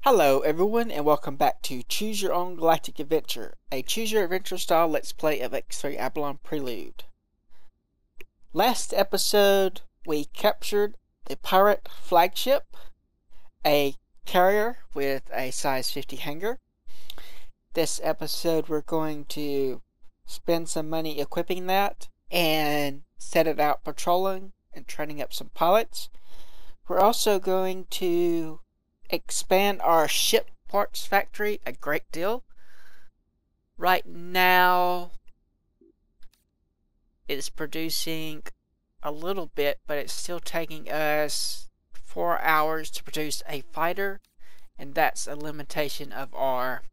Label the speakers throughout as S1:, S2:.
S1: Hello everyone and welcome back to Choose Your Own Galactic Adventure, a Choose Your Adventure style Let's Play of X3 Avalon Prelude. Last episode we captured the pirate flagship, a carrier with a size 50 hangar. This episode we're going to spend some money equipping that and set it out patrolling and training up some pilots. We're also going to expand our ship parts factory a great deal. Right now it's producing a little bit, but it's still taking us 4 hours to produce a fighter, and that's a limitation of our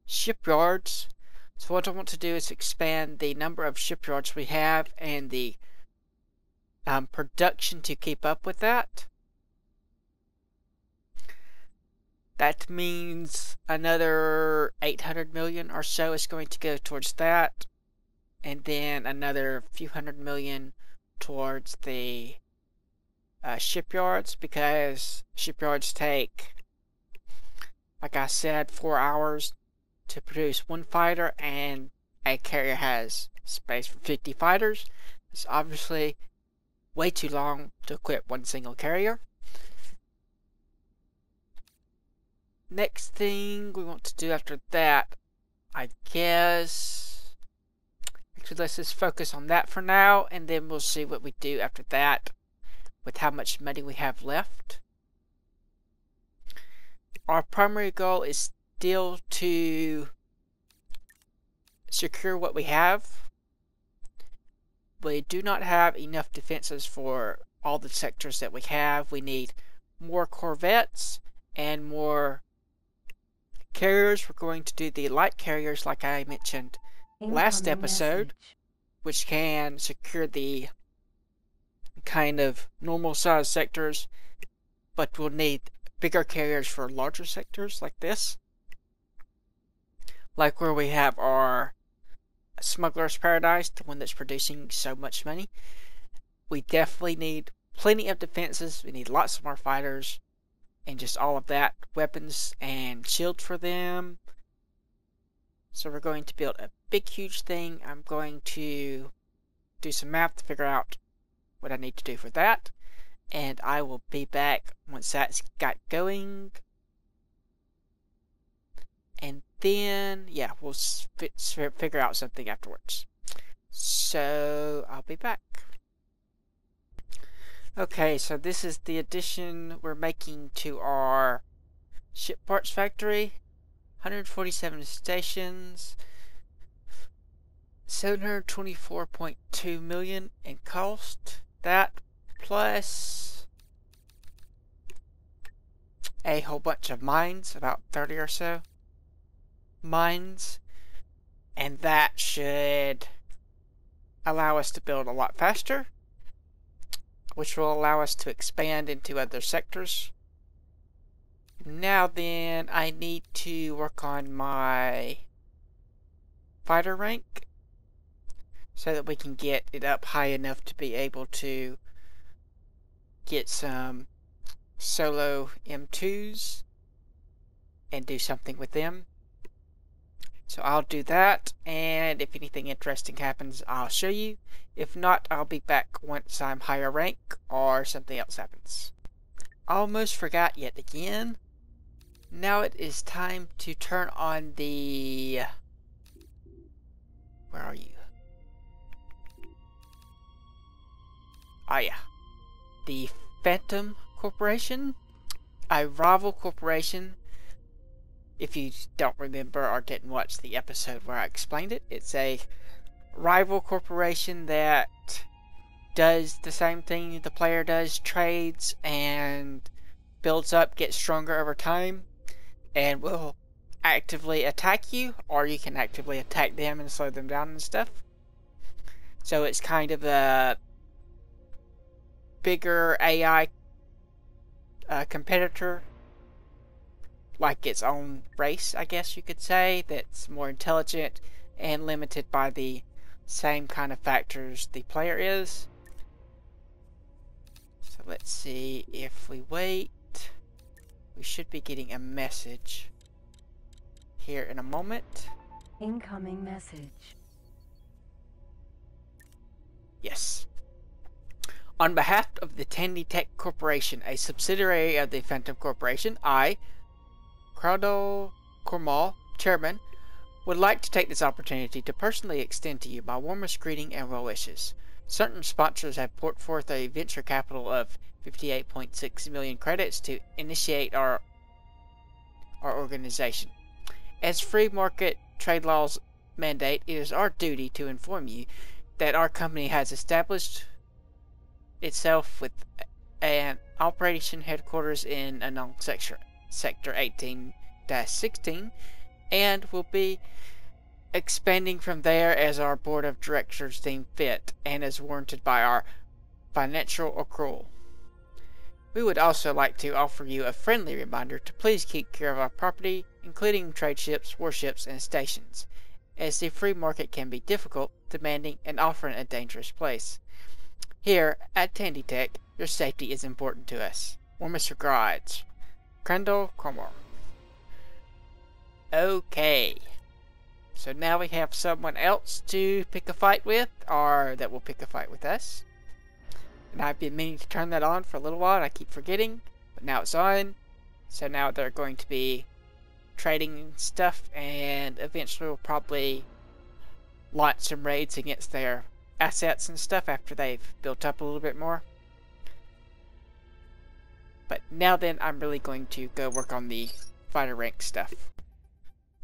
S1: shipyards. So what I want to do is expand the number of shipyards we have and the production to keep up with that. That means another 800 million or so is going to go towards that, and then another few hundred million towards the shipyards, because shipyards take, like I said, 4 hours to produce one fighter, and a carrier has space for 50 fighters. It's obviously way too long to equip one single carrier. Next thing we want to do after that, I guess, actually let's just focus on that for now, and then we'll see what we do after that with how much money we have left. Our primary goal is still to secure what we have. We do not have enough defenses for all the sectors that we have. We need more corvettes and more carriers. We're going to do the light carriers like I mentioned last episode, which can secure the kind of normal size sectors, but we'll need bigger carriers for larger sectors like this, like where we have our Smuggler's Paradise, the one that's producing so much money. We definitely need plenty of defenses. We need lots of more fighters and just all of that, weapons and shields for them. So we're going to build a big huge thing. I'm going to do some math to figure out what I need to do for that, and I will be back once that's got going, and then yeah, we'll figure out something afterwards. So I'll be back. Okay, so this is the addition we're making to our ship parts factory. 147 stations, 724.2 million in cost. That plus a whole bunch of mines, about 30 or so mines, and that should allow us to build a lot faster, which will allow us to expand into other sectors. Now then, I need to work on my fighter rank so that we can get it up high enough to be able to get some solo M2s and do something with them. So I'll do that, and if anything interesting happens, I'll show you. If not, I'll be back once I'm higher rank or something else happens. Almost forgot yet again. Now it is time to turn on the... Where are you? Oh yeah. The Phantom Corporation. A rival corporation. If you don't remember or didn't watch the episode where I explained it, it's a rival corporation that does the same thing the player does, trades and builds up, gets stronger over time, and will actively attack you, or you can actively attack them and slow them down and stuff. So it's kind of a bigger AI competitor, like its own race, I guess you could say, that's more intelligent and limited by the same kind of factors the player is. So let's see, if we wait, we should be getting a message here in a moment.
S2: Incoming message.
S1: Yes. On behalf of the Tandy Tech Corporation, a subsidiary of the Phantom Corporation, I, Crowdell Cormal, Chairman, would like to take this opportunity to personally extend to you my warmest greeting and well wishes. Certain sponsors have put forth a venture capital of 58.6 million credits to initiate our organization. As free market trade laws mandate, it is our duty to inform you that our company has established itself with an operation headquarters in Anon Sector 18-16 and will be expanding from there as our board of directors deem fit and as warranted by our financial accrual. We would also like to offer you a friendly reminder to please keep care of our property, including trade ships, warships, and stations, as the free market can be difficult, demanding, and often a dangerous place. Here at Tandy Tech, your safety is important to us. Warmest regards, Crandall Cormor. Okay. So now we have someone else to pick a fight with, or that will pick a fight with us. And I've been meaning to turn that on for a little while, and I keep forgetting, but now it's on. So now they're going to be trading stuff, and eventually we'll probably launch some raids against their assets and stuff after they've built up a little bit more. But now then, I'm really going to go work on the fighter rank stuff.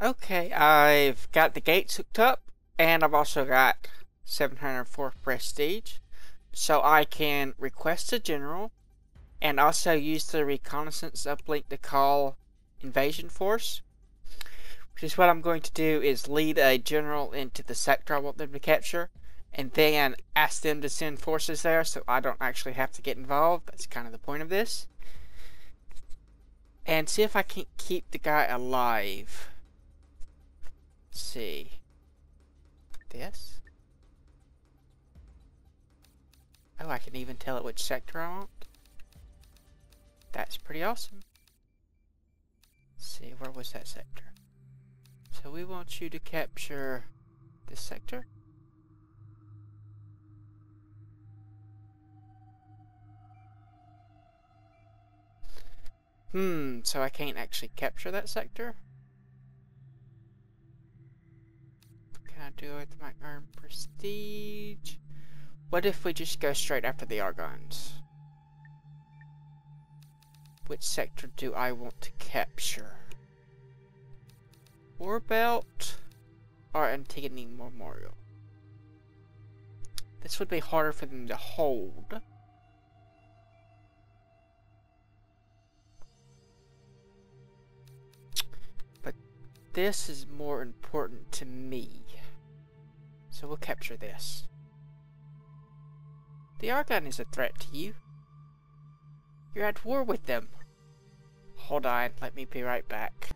S1: Okay, I've got the gates hooked up, and I've also got 704 prestige, so I can request a general, and also use the reconnaissance uplink to call invasion force, which is what I'm going to do, is lead a general into the sector I want them to capture, and then ask them to send forces there so I don't actually have to get involved. That's kind of the point of this. And see if I can keep the guy alive. Let's see. This. Oh, I can even tell it which sector I want. That's pretty awesome. Let's see, where was that sector? So we want you to capture this sector. So I can't actually capture that sector? What can I do with my earned prestige? What if we just go straight after the Argons? Which sector do I want to capture? War Belt or Antigone Memorial? This would be harder for them to hold. But this is more important to me. So we'll capture this. The Argon is a threat to you. You're at war with them. Hold on, let me be right back.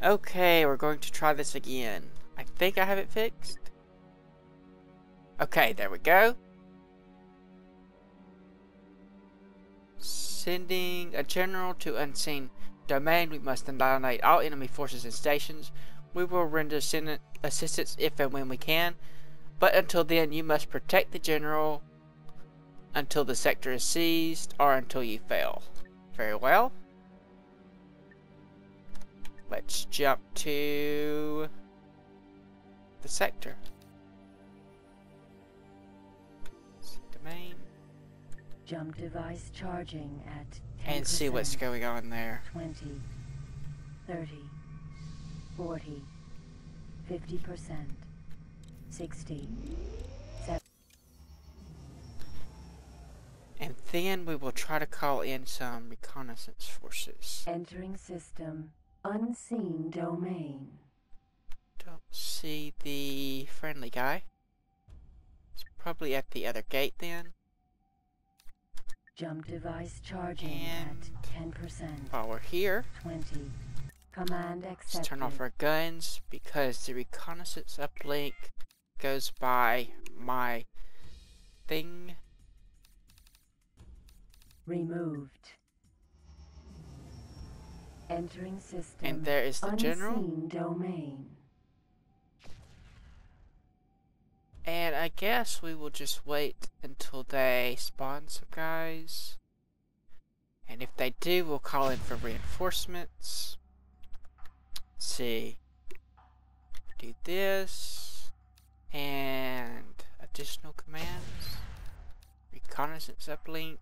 S1: Okay, we're going to try this again. I think I have it fixed. Okay, there we go. Sending a general to unseen domain. We must annihilate all enemy forces and stations. We will render assistance if and when we can. But until then, you must protect the general until the sector is seized or until you fail. Very well. Let's jump to the sector. Domain.
S2: Jump device charging at 10%.
S1: And see what's going on there.
S2: 20, 30, 40, 50%, 60, 70.
S1: And then we will try to call in some reconnaissance forces.
S2: Entering system. Unseen domain.
S1: Don't see the friendly guy. It's probably at the other gate then.
S2: Jump device charging
S1: And
S2: at 10%.
S1: while we're here,
S2: 20. Command accepted.
S1: let's turn off our guns because the reconnaissance uplink goes by my thing.
S2: Removed. Entering system.
S1: And there is the general.
S2: Unseen domain.
S1: And I guess we will just wait until they spawn some guys. And if they do, we'll call in for reinforcements. Let's see. Do this. And additional commands. Reconnaissance uplink.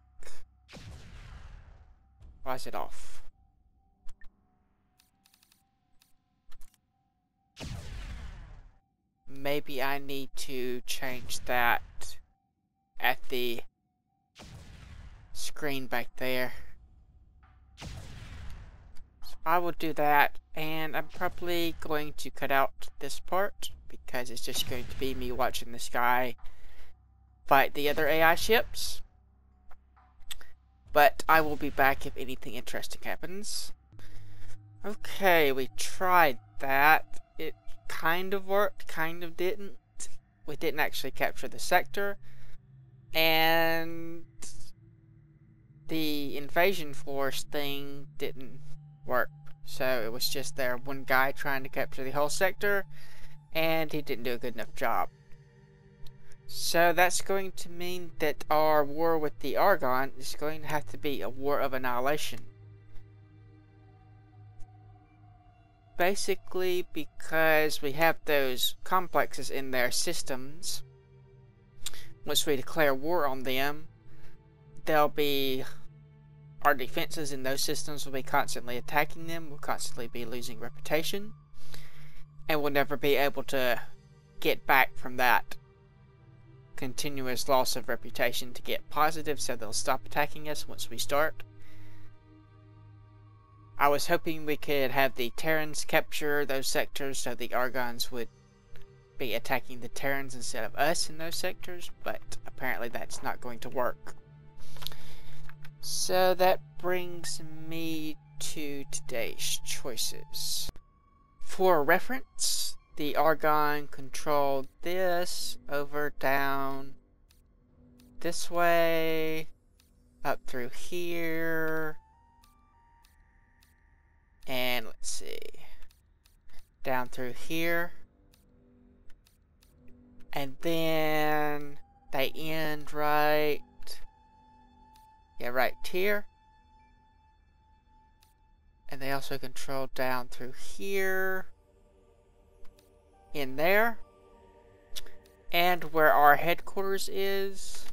S1: Why is it off? Maybe I need to change that at the screen back there. So I will do that, and I'm probably going to cut out this part because it's just going to be me watching this guy fight the other AI ships. But I will be back if anything interesting happens. Okay, we tried that. It kind of worked, kind of didn't. We didn't actually capture the sector. And the invasion force thing didn't work. So it was just there one guy trying to capture the whole sector, and he didn't do a good enough job. So that's going to mean that our war with the Argon is going to have to be a war of annihilation. Basically because we have those complexes in their systems. Once we declare war on them, they'll be... our defenses in those systems will be constantly attacking them. We'll constantly be losing reputation. And we'll never be able to get back from that continuous loss of reputation to get positive, so they'll stop attacking us once we start. I was hoping we could have the Terrans capture those sectors so the Argons would be attacking the Terrans instead of us in those sectors, but apparently that's not going to work. So that brings me to today's choices. For reference, the Argon controlled this, over, down, this way, up through here, and let's see, down through here, and then they end right here, and they also control down through here, in there, and where our headquarters is,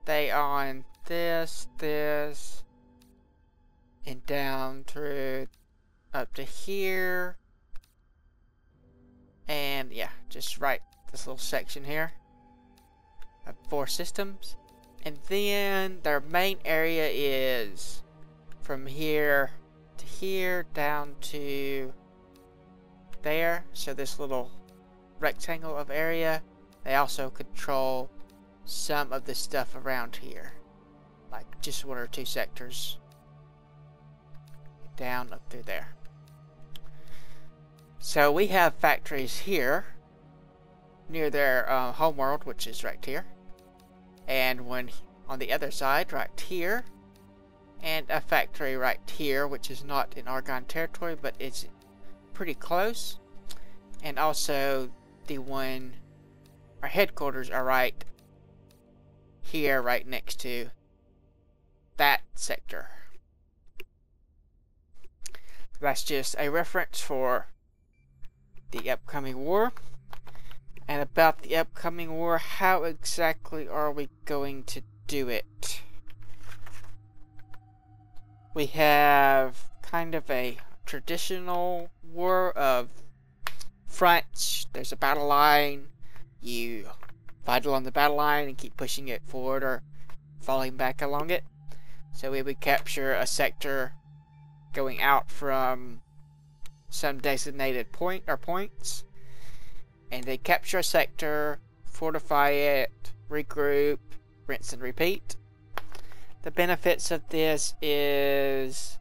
S1: they on this, and down through up to here, and yeah, just right this little section here of 4 systems. And then their main area is from here to here, down to there. So this little rectangle of area, they also control some of the stuff around here, like just 1 or 2 sectors down up through there. So we have factories here near their homeworld, which is right here, and one on the other side right here, and a factory right here, which is not in Argon territory but it's pretty close. And also the one, our headquarters are right here, right next to that sector. That's just a reference for the upcoming war. And about the upcoming war, how exactly are we going to do it? We have kind of a traditional war of fronts. There's a battle line. You fight along the battle line and keep pushing it forward or falling back along it. So we would capture a sector going out from some designated point or points, and they capture a sector, fortify it, regroup, rinse and repeat. The benefits of this is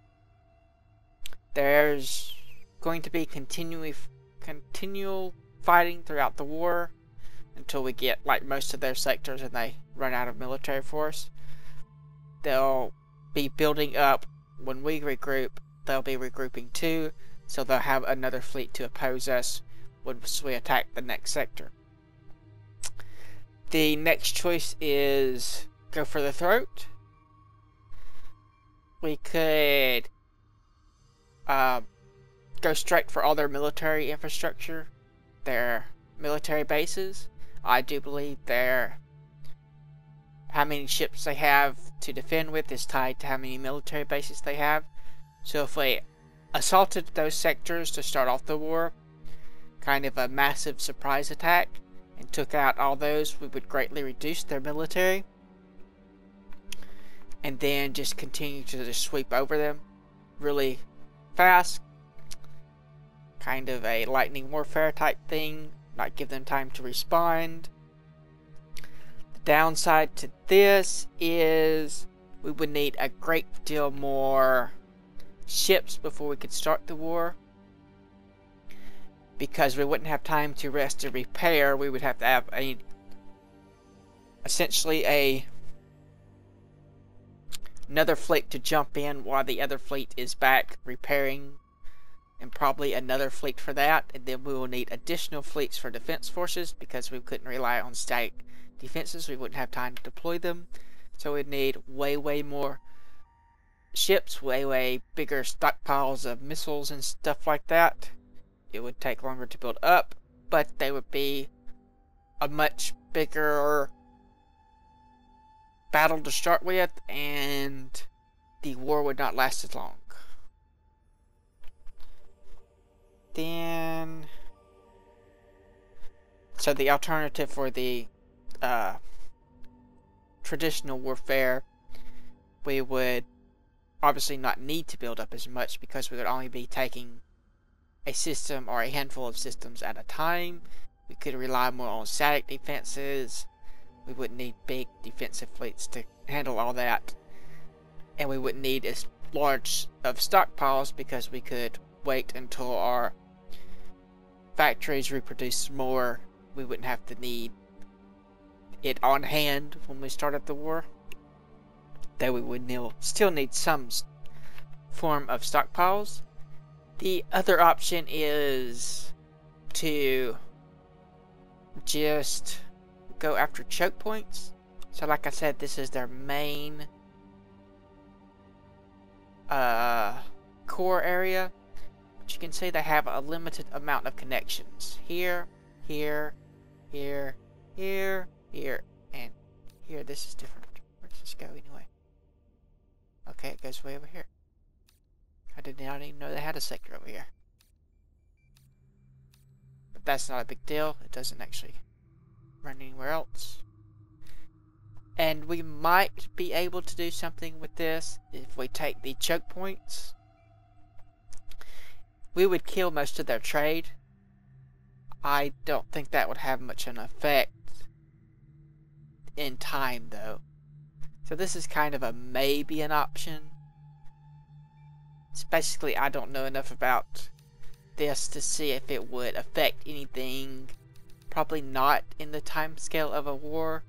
S1: there's going to be continual fighting throughout the war until we get like most of their sectors and they run out of military force. They'll be building up when we regroup, they'll be regrouping too, so they'll have another fleet to oppose us once we attack the next sector. The next choice is go for the throat. We could go straight for all their military infrastructure, their military bases. I do believe how many ships they have to defend with is tied to how many military bases they have. So if we assaulted those sectors to start off the war, kind of a massive surprise attack, and took out all those, we would greatly reduce their military. And then just continue to just sweep over them really fast. Kind of a lightning warfare type thing, not give them time to respond. The downside to this is we would need a great deal more ships before we could start the war. Because we wouldn't have time to rest and repair, we would have to have essentially another fleet to jump in while the other fleet is back repairing, and probably another fleet for that, and then we will need additional fleets for defense forces because we couldn't rely on static defenses. We wouldn't have time to deploy them, so we'd need way more ships, way bigger stockpiles of missiles and stuff like that. It would take longer to build up, but they would be a much bigger battle to start with, and the war would not last as long. Then, so the alternative for the traditional warfare, we would obviously not need to build up as much because we would only be taking a system or a handful of systems at a time. We could rely more on static defenses. We wouldn't need big defensive fleets to handle all that, and we wouldn't need as large of stockpiles because we could wait until our factories reproduce more. We wouldn't have to need it on hand when we started the war. Though we would still need some form of stockpiles. The other option is to just go after choke points. So like I said, this is their main core area. But you can see they have a limited amount of connections. Here, here, here, here, here, and here. This is different. Where does this go anyway? Okay, it goes way over here. I did not even know they had a sector over here. But that's not a big deal. It doesn't actually run anywhere else. And we might be able to do something with this if we take the choke points. We would kill most of their trade. I don't think that would have much an effect in time though. So this is kind of a maybe an option. Basically, I don't know enough about this to see if it would affect anything. Probably not in the time scale of a war,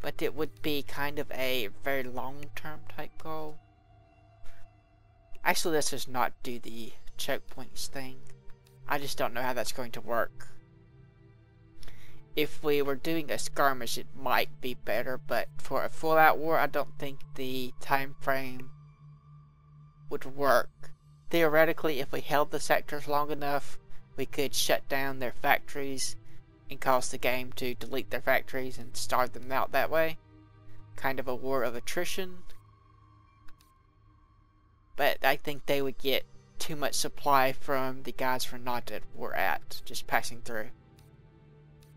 S1: but it would be kind of a very long-term type goal. Actually, let's just not do the choke points thing. I just don't know how that's going to work. If we were doing a skirmish, it might be better, but for a full-out war, I don't think the time frame would work. Theoretically, if we held the sectors long enough, we could shut down their factories and cause the game to delete their factories and starve them out that way. Kind of a war of attrition. But I think they would get too much supply from the guys we're not at war at, just passing through.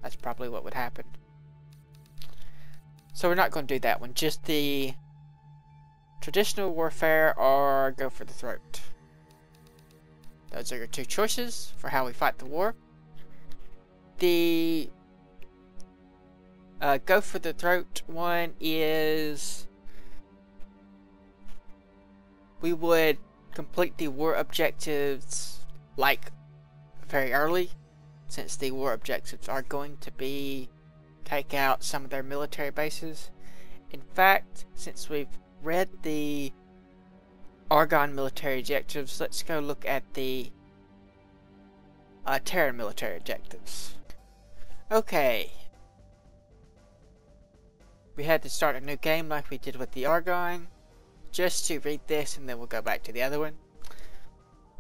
S1: That's probably what would happen. So we're not going to do that one. Just the traditional warfare or go for the throat. Those are your two choices for how we fight the war. The go for the throat one is we would complete the war objectives like very early, since the war objectives are going to be take out some of their military bases. In fact, since we've read the Argon military objectives, let's go look at the Terran military objectives. Okay. We had to start a new game like we did with the Argon. Just to read this and then we'll go back to the other one.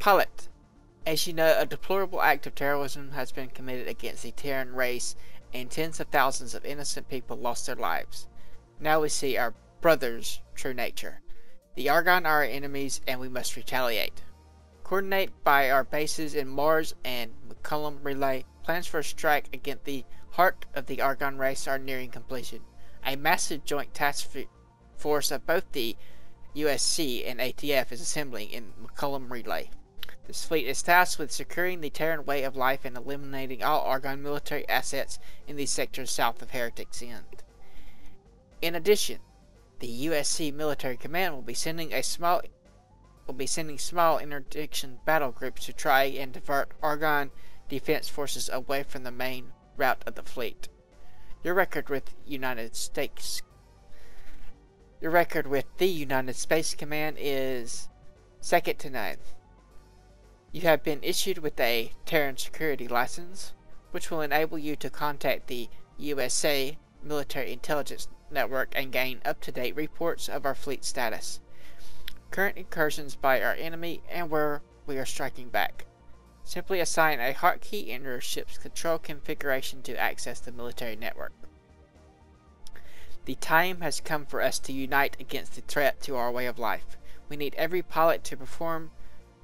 S1: Pilot. As you know, a deplorable act of terrorism has been committed against the Terran race and tens of thousands of innocent people lost their lives. Now we see our brothers' true nature. The Argon are our enemies and we must retaliate. Coordinate by our bases in Mars and McCullum Relay. Plans for a strike against the heart of the Argon race are nearing completion. A massive joint task force of both the USC and ATF is assembling in McCullum Relay. This fleet is tasked with securing the Terran way of life and eliminating all Argon military assets in these sectors south of Heretic's End. In addition, the USC Military Command will be sending small interdiction battle groups to try and divert Argon defense forces away from the main route of the fleet. Your record with the United Space Command is second to none. You have been issued with a Terran security license, which will enable you to contact the USA Military Intelligence Network and gain up-to-date reports of our fleet status, current incursions by our enemy, and where we are striking back. Simply assign a hotkey in your ship's control configuration to access the military network. The time has come for us to unite against the threat to our way of life. We need every pilot to perform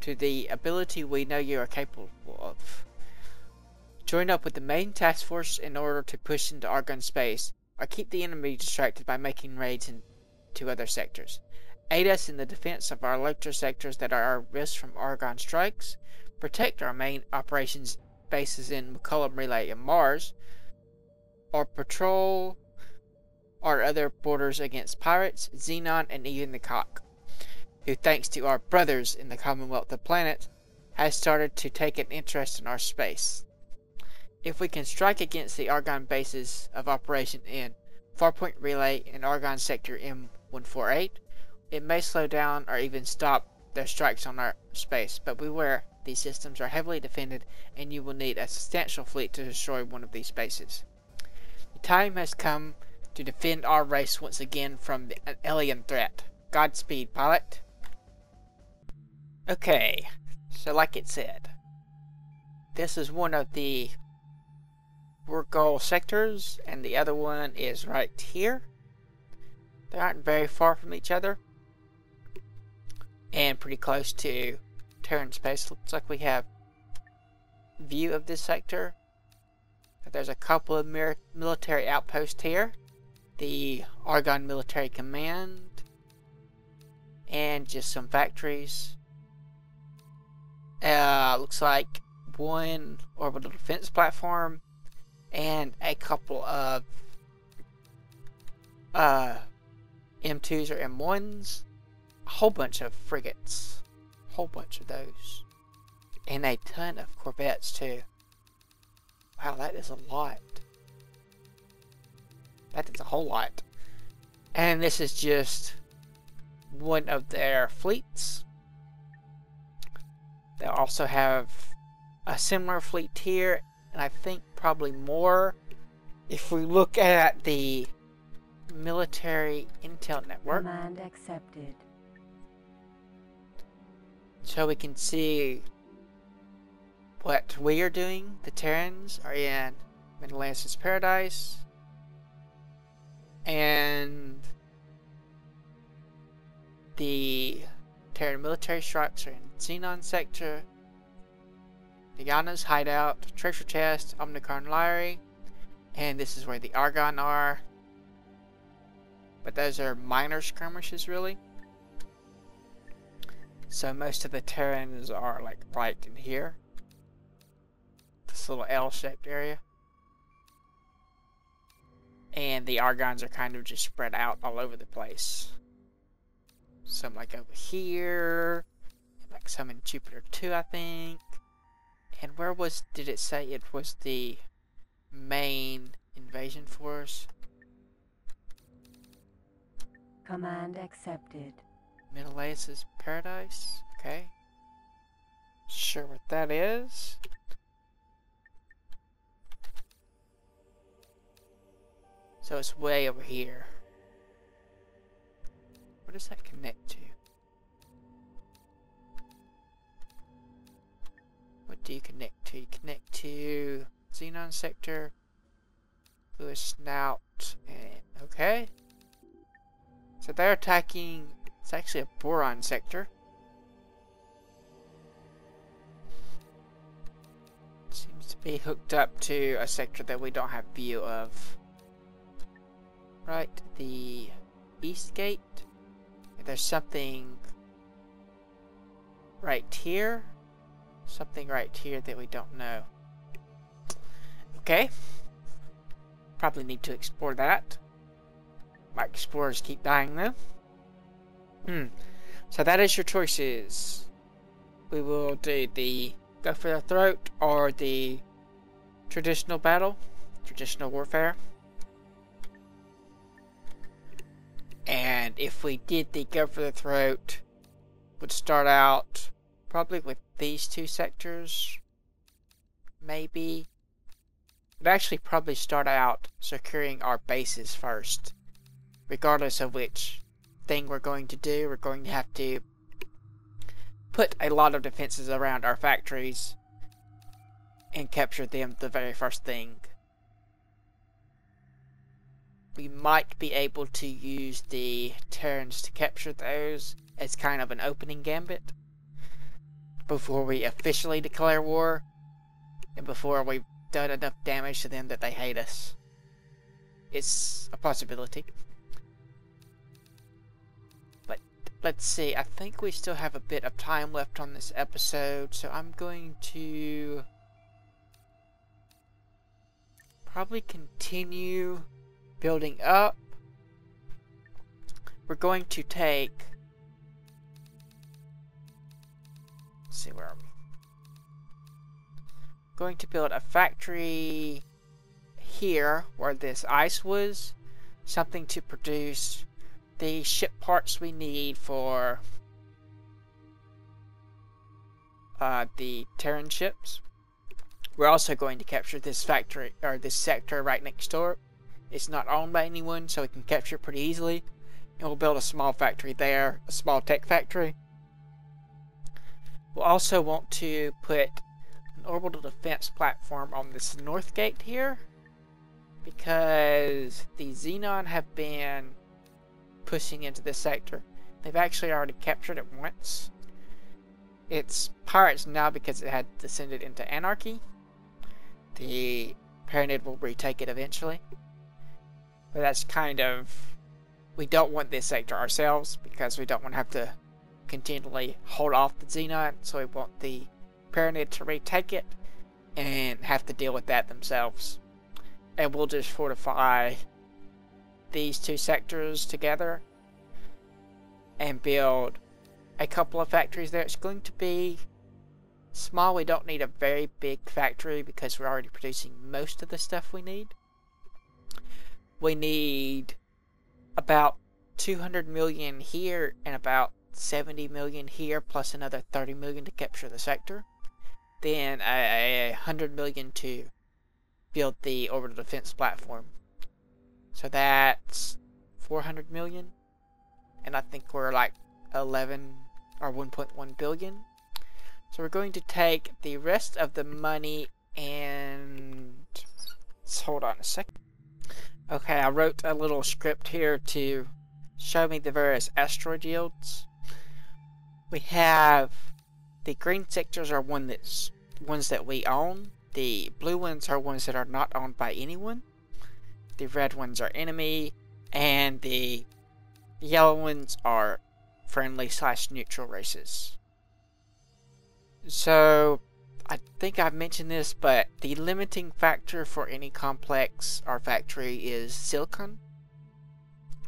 S1: to the ability we know you are capable of. Join up with the main task force in order to push into Argon space, or keep the enemy distracted by making raids into other sectors. Aid us in the defense of our larger sectors that are at risk from Argon strikes. Protect our main operations bases in McCullum Relay and M.A.R.S, or patrol our other borders against pirates, Xenon, and even the Cock, who, thanks to our brothers in the Commonwealth of Planets, has started to take an interest in our space. If we can strike against the Argon bases of operation in Farpoint Relay and Argon Sector M148, it may slow down or even stop their strikes on our space, but beware, these systems are heavily defended and you will need a substantial fleet to destroy one of these bases. The time has come to defend our race once again from an alien threat. Godspeed, pilot. Okay, so like it said, this is one of the Wargoal sectors, and the other one is right here. They aren't very far from each other, and pretty close to Terran space. Looks like we have view of this sector. There's a couple of military outposts here. The Argon Military Command, and just some factories. Looks like one orbital defense platform and a couple of M2s or M1s, a whole bunch of frigates, a whole bunch of those, and a ton of corvettes too. Wow, that is a lot. That is a whole lot. And this is just one of their fleets. They'll also have a similar fleet here, and I think probably more. If we look at the military intel network,
S2: Command accepted.
S1: so we can see what we are doing. The Terrans are in Atlantis Paradise, and the Terran military strikes are in Xenon sector, Diana's hideout, treasure chest, Omnicron Lyre, and this is where the Argon are. But those are minor skirmishes, really. So most of the Terrans are like right in here, this little L-shaped area, and the Argons are kind of just spread out all over the place. Some like over here, like some in Jupiter 2, I think. And where did it say it was the main invasion force?
S2: Command accepted.
S1: Menelaus' Paradise. Okay. Sure what that is. So it's way over here. What does that connect to? What do you connect to? You connect to Xenon Sector, Lewis Snout, and okay. So they're attacking, it's actually a boron sector. Seems to be hooked up to a sector that we don't have view of. Right, the east gate. There's something right here. Something right here that we don't know. Okay. Probably need to explore that. My explorers keep dying though. So that is your choices. We will do the go for the throat or the traditional battle. Traditional warfare. And if we did the go for the throat, would start out probably with these two sectors. Maybe. Would actually probably start out securing our bases first. Regardless of which thing we're going to do, we're going to have to put a lot of defenses around our factories and capture them the very first thing. We might be able to use the Terrans to capture those as kind of an opening gambit before we officially declare war and before we've done enough damage to them that they hate us. It's a possibility. But let's see, I think we still have a bit of time left on this episode, so I'm going to probably continue building up. We're going to take, let's see, where are we? Going to build a factory here where this ice was, something to produce the ship parts we need for the Terran ships. We're also going to capture this factory, or this sector right next door. It's not owned by anyone, so we can capture it pretty easily. And we'll build a small factory there, a small tech factory. We'll also want to put an orbital defense platform on this north gate here, because the Xenon have been pushing into this sector. They've actually already captured it once. It's pirates now because it had descended into anarchy. The Paranid will retake it eventually. But that's kind of, we don't want this sector ourselves because we don't want to have to continually hold off the Xenon, so we want the Paranid to retake it and have to deal with that themselves. And we'll just fortify these two sectors together and build a couple of factories there. It's going to be small. We don't need a very big factory because we're already producing most of the stuff we need. We need about 200 million here and about 70 million here, plus another 30 million to capture the sector. Then 100 million to build the orbital defense platform. So that's 400 million. And I think we're like 11 or 1.1 billion. So we're going to take the rest of the money and let's hold on a second. Okay, I wrote a little script here to show me the various asteroid yields. We have the green sectors are ones that we own. The blue ones are ones that are not owned by anyone. The red ones are enemy, and the yellow ones are friendly/neutral races. So I think I've mentioned this, but the limiting factor for any complex or factory is silicon.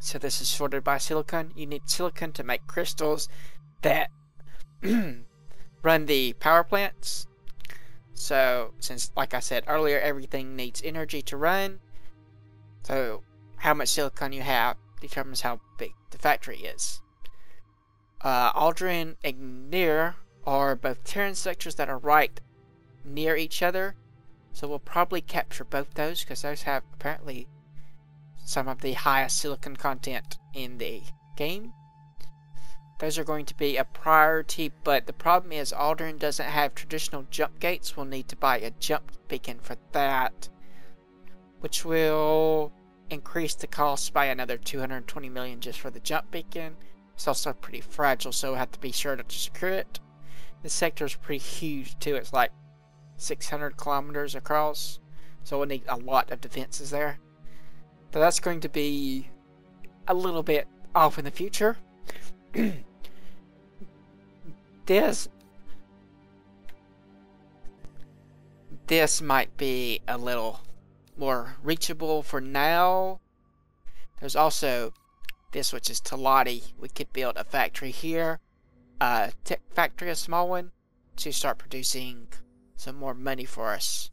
S1: So this is sorted by silicon. You need silicon to make crystals that run the power plants. So since, like I said earlier, everything needs energy to run, so how much silicon you have determines how big the factory is. Aldrin and Near are both Terran sectors that are right near each other. So we'll probably capture both those because those have apparently some of the highest silicon content in the game. Those are going to be a priority, but the problem is Aldrin doesn't have traditional jump gates. We'll need to buy a jump beacon for that, which will increase the cost by another 220 million just for the jump beacon. It's also pretty fragile, so we'll have to be sure to secure it. This sector is pretty huge too. It's like 600 kilometers across, so we'll need a lot of defenses there. But that's going to be a little bit off in the future. This might be a little more reachable for now. There's also this, which is Talati. We could build a factory here, a tech factory, a small one, to start producing some more money for us.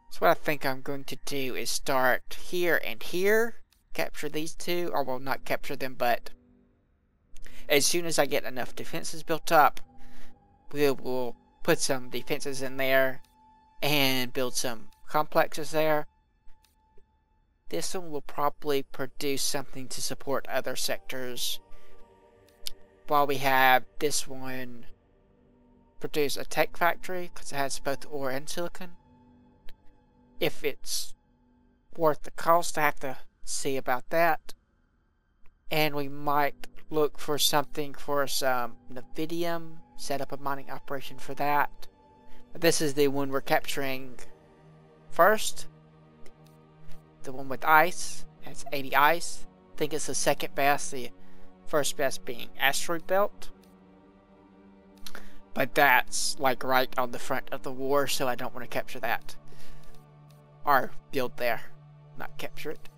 S1: So what I think I'm going to do is start here and here, capture these two, or well, not capture them, but as soon as I get enough defenses built up, we will put some defenses in there and build some complexes there. This one will probably produce something to support other sectors, while we have this one produce a tech factory because it has both ore and silicon. If it's worth the cost, I have to see about that. And we might look for something for some Nevidium, set up a mining operation for that. This is the one we're capturing first. The one with ice. It's 80 ice. I think it's the second best, the first best being Asteroid Belt. But that's like right on the front of the war, so I don't want to capture that. Or build there, not capture it.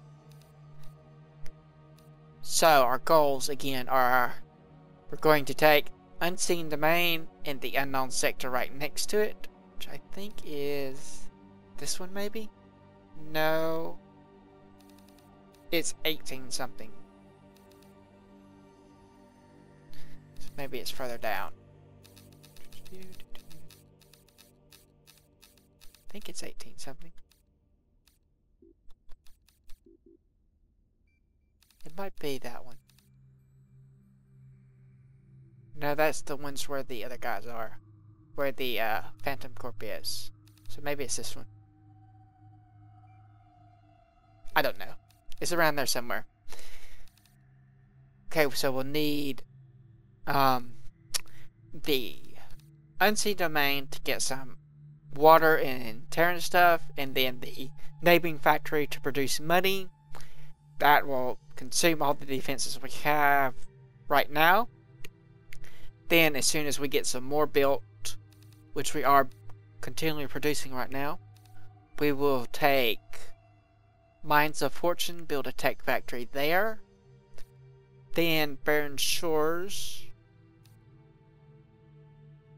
S1: So our goals again are, we're going to take Unseen Domain and the unknown sector right next to it, which I think is this one maybe? No. It's 18 something. So maybe it's further down. I think it's 18 something. It might be that one. No, that's the ones where the other guys are. Where the Phantom Corp is. So maybe it's this one. I don't know. It's around there somewhere. Okay, so we'll need the Unseen Domain to get some water and Terran stuff, and then the neighboring factory to produce money. That will consume all the defenses we have right now. Then as soon as we get some more built, which we are continually producing right now, we will take Mines of Fortune, build a tech factory there. Then Barren Shores,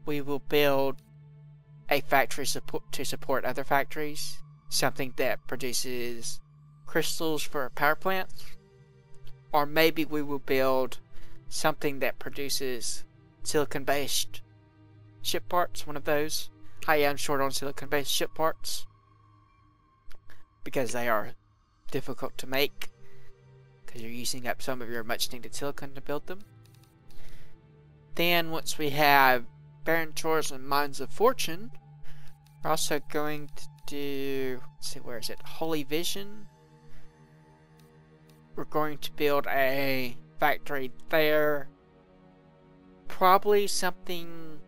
S1: we will build a factory to support other factories. Something that produces crystals for power plants. Or maybe we will build something that produces silicon-based ship parts. One of those. I am short on silicon-based ship parts, because they are difficult to make, because you're using up some of your much needed silicon to build them. Then once we have Barren Shores and Mines of Fortune, we're also going to do, let's see, where is it? Holy Vision. We're going to build a factory there. Probably something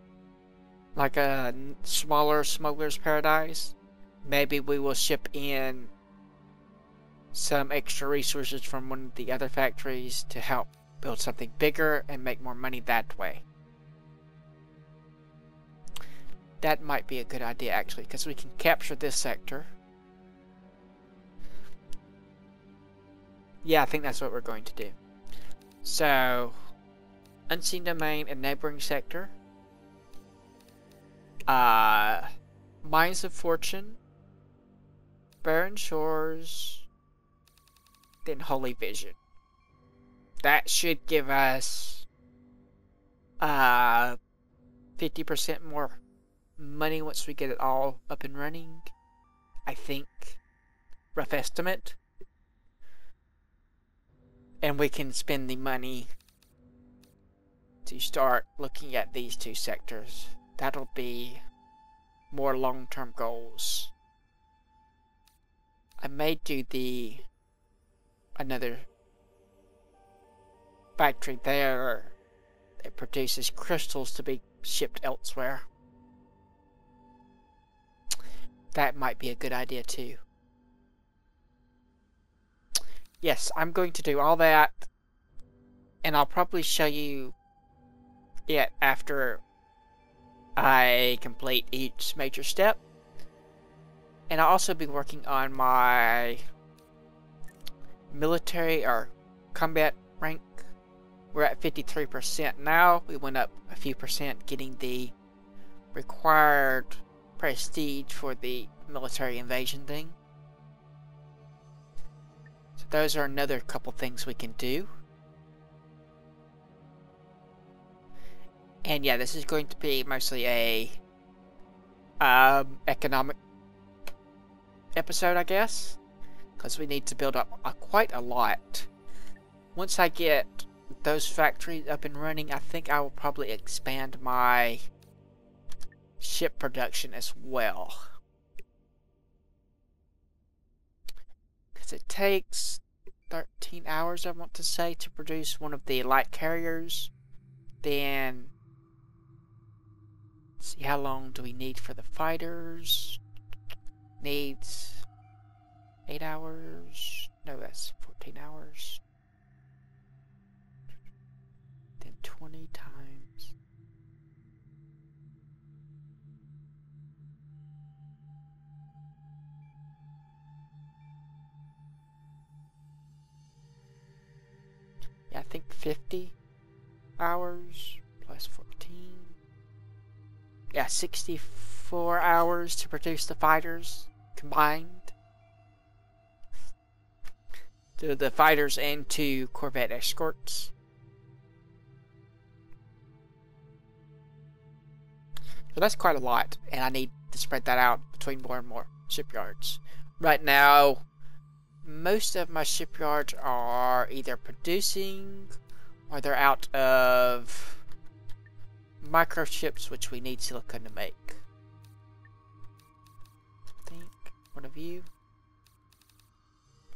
S1: like a smaller Smuggler's Paradise. Maybe we will ship in some extra resources from one of the other factories to help build something bigger and make more money that way. That might be a good idea actually, because we can capture this sector. Yeah, I think that's what we're going to do. So, Unseen Domain and neighboring sector. Mines of Fortune. Barren Shores. Then Holy Vision. That should give us 50% more money once we get it all up and running. I think. Rough estimate. And we can spend the money to start looking at these two sectors. That'll be more long-term goals. I may do another factory there that produces crystals to be shipped elsewhere. That might be a good idea too. Yes, I'm going to do all that, and I'll probably show you it after I complete each major step. And I'll also be working on my military or combat rank. We're at 53% now. We went up a few percent getting the required prestige for the military invasion thing. So those are another couple things we can do. And yeah, this is going to be mostly a economic episode, I guess, because we need to build up quite a lot. Once I get those factories up and running, I think I will probably expand my ship production as well. Because it takes 13 hours, I want to say, to produce one of the light carriers. Then, see how long do we need for the fighters? Needs 8 hours. No, that's 14 hours. Then 20 times. Yeah, I think 50 hours plus 14. Yeah, 64 hours to produce the fighters combined. The fighters and 2 corvette escorts. So that's quite a lot, and I need to spread that out between more and more shipyards. Right now, most of my shipyards are either producing or they're out of microchips, which we need silicon to make. I think one of you.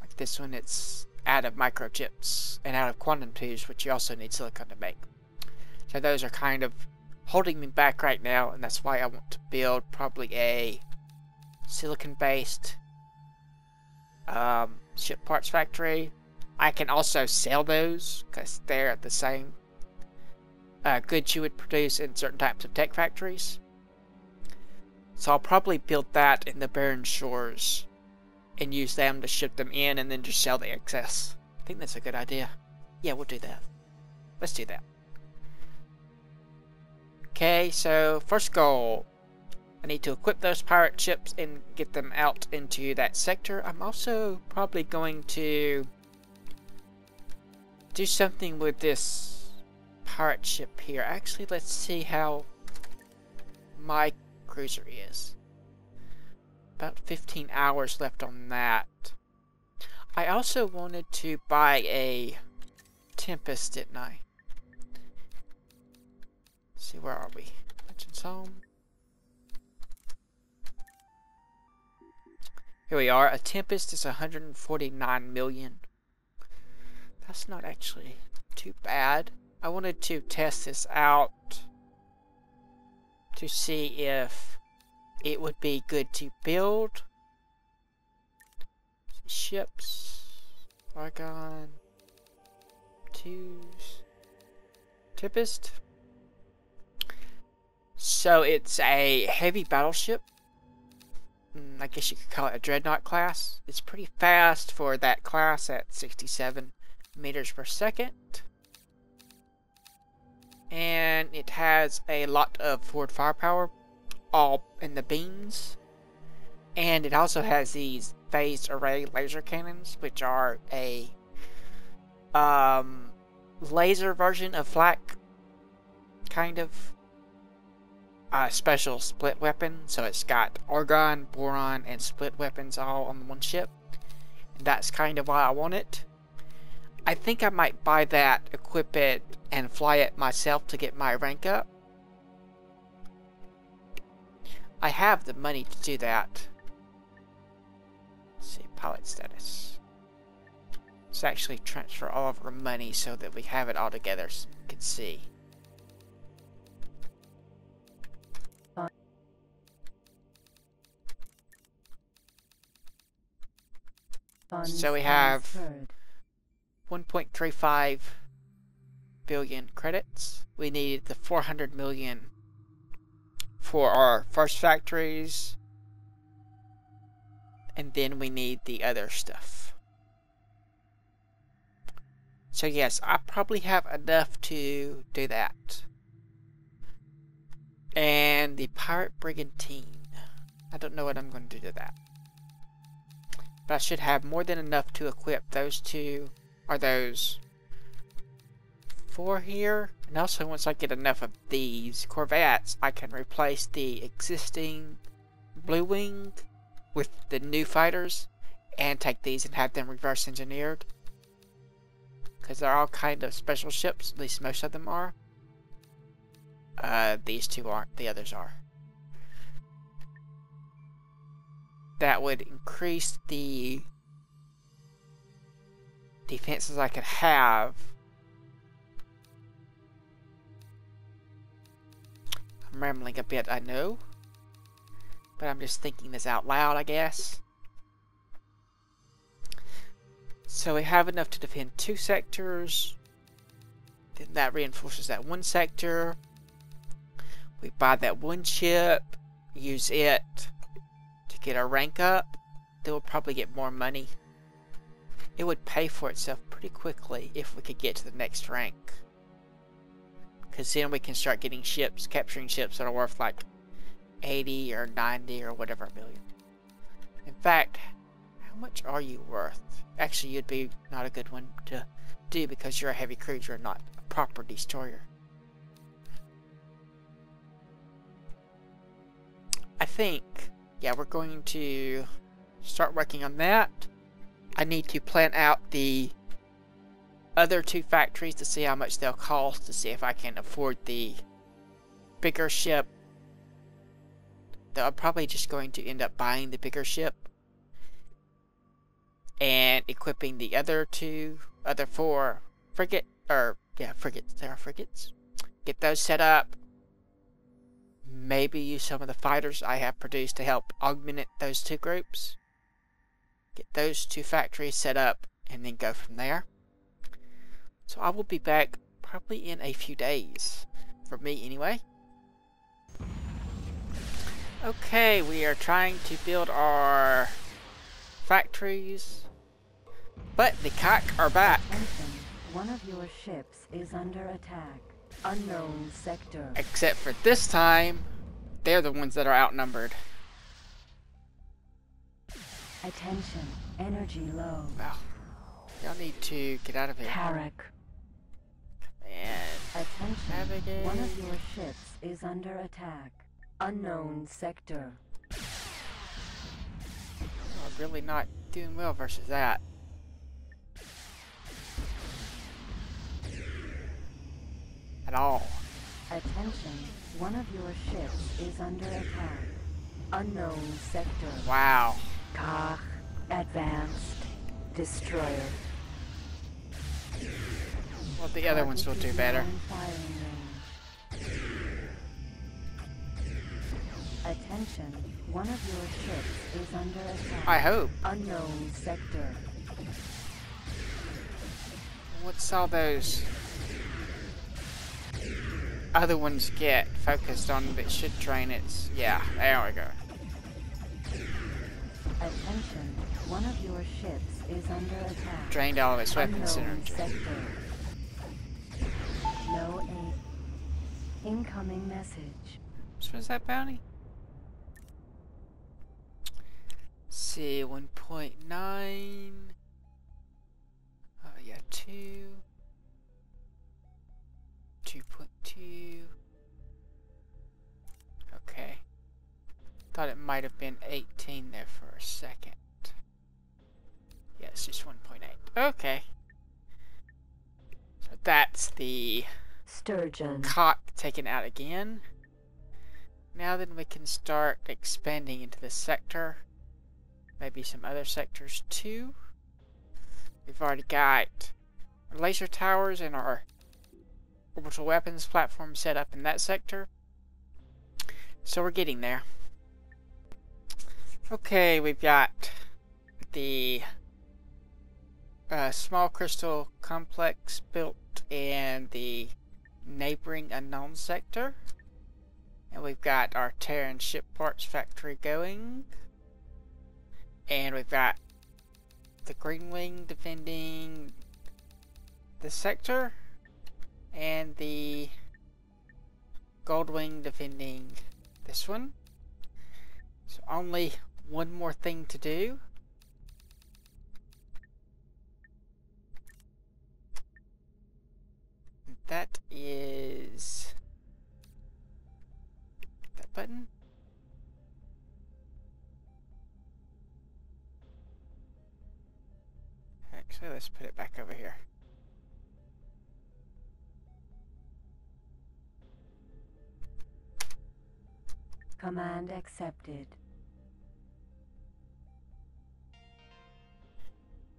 S1: Like this one, it's out of microchips and out of quantum tubes, which you also need silicon to make. So those are kind of holding me back right now, and that's why I want to build probably a silicon-based ship parts factory. I can also sell those because they're the same goods you would produce in certain types of tech factories. So I'll probably build that in the barren shores and use them to ship them in and then just sell the excess. I think that's a good idea. Yeah, we'll do that. Let's do that. Okay, so first goal. I need to equip those pirate ships and get them out into that sector. I'm also probably going to do something with this pirate ship here. Actually, let's see how my cruiser is. About 15 hours left on that. I also wanted to buy a Tempest, didn't I? Let's see, where are we? Legends Home. Here we are. A Tempest is 149 million. That's not actually too bad. I wanted to test this out to see if it would be good to build. Ships, Argon, twos, Tempest. So it's a heavy battleship. I guess you could call it a dreadnought class. It's pretty fast for that class at 67 meters per second. And it has a lot of forward firepower, all in the beams. And it also has these phased array laser cannons, which are a laser version of flak kind of special split weapon. So it's got argon, boron, and split weapons all on one ship. And that's kind of why I want it. I think I might buy that, equip it, and fly it myself to get my rank up. I have the money to do that. Let's see, pilot status. Let's actually transfer all of our money so that we have it all together so we can see. So we have 1.35 billion credits. We need the 400 million for our first factories. And then we need the other stuff. So yes, I probably have enough to do that. And the Pirate Brigantine. I don't know what I'm going to do to that. But I should have more than enough to equip those two, or those 4 here. And also once I get enough of these corvettes, I can replace the existing Blue Wing with the new fighters and take these and have them reverse engineered. Because they're all kind of special ships, at least most of them are. These two aren't, the others are. That would increase the defenses I could have. I'm rambling a bit, I know. But I'm just thinking this out loud, I guess. So we have enough to defend 2 sectors. Then that reinforces that 1 sector. We buy that 1 ship, use it to get our rank up. Then we'll probably get more money. It would pay for itself pretty quickly if we could get to the next rank. Because then we can start getting ships, capturing ships that are worth like 80 or 90 or whatever million. In fact, how much are you worth? Actually, you'd be not a good one to do because you're a heavy cruiser, not a proper destroyer. I think, yeah, we're going to start working on that. I need to plan out the other 2 factories to see how much they'll cost, to see if I can afford the bigger ship. Though I'm probably just going to end up buying the bigger ship and equipping the other 4 frigates. There are frigates. Get those set up. Maybe use some of the fighters I have produced to help augment those 2 groups. Get those 2 factories set up and then go from there. So I will be back probably in a few days. For me anyway. Okay, we are trying to build our factories. But the CAC are back.
S2: Attention. One of your ships is under attack. Unknown sector.
S1: Except for this time, they're the ones that are outnumbered.
S2: Attention. Energy low.
S1: Well, y'all need to get out of here.
S2: Tarek.
S1: And
S2: Attention.
S1: navigate.
S2: One of your ships is under attack. Unknown sector.
S1: We're really not doing well versus that. At all.
S2: Attention. One of your ships is under attack. Unknown sector.
S1: Wow.
S2: Kach. Advanced. Destroyer.
S1: Well, the other ones will do better.
S2: Attention. One of your ships is under attack.
S1: I hope.
S2: Unknown sector.
S1: What's all those other ones get focused on that should drain its... Yeah, there we go.
S2: Attention. One of your ships is under attack.
S1: Drained all of its weapon
S2: Unknown
S1: synergy.
S2: sector. No aid. Incoming message.
S1: So what's that bounty? Let's see, 1.9. Oh yeah, 2. 2.2. it might have been 18 there for a second. Yeah, it's just 1.8. Okay. So that's the
S2: Sturgeon.
S1: cock taken out again. Now then we can start expanding into the sector. Maybe some other sectors too. We've already got our laser towers and our orbital weapons platform set up in that sector. So we're getting there. Okay, we've got the small crystal complex built in the neighboring unknown sector. And we've got our Terran ship parts factory going. And we've got the Green Wing defending the sector. And the Gold Wing defending this one. So only one more thing to do. And that is that button. Actually, let's put it back over here.
S2: Command accepted.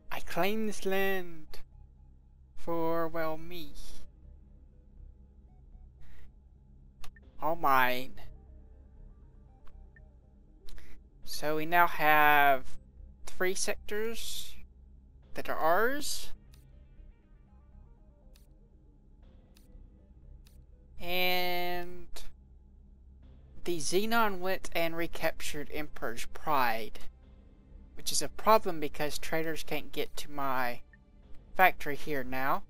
S1: I claim this land for, well, me. All mine. So we now have 3 sectors that are ours. And the Xenon went and recaptured Emperor's Pride, which is a problem because traders can't get to my factory here now.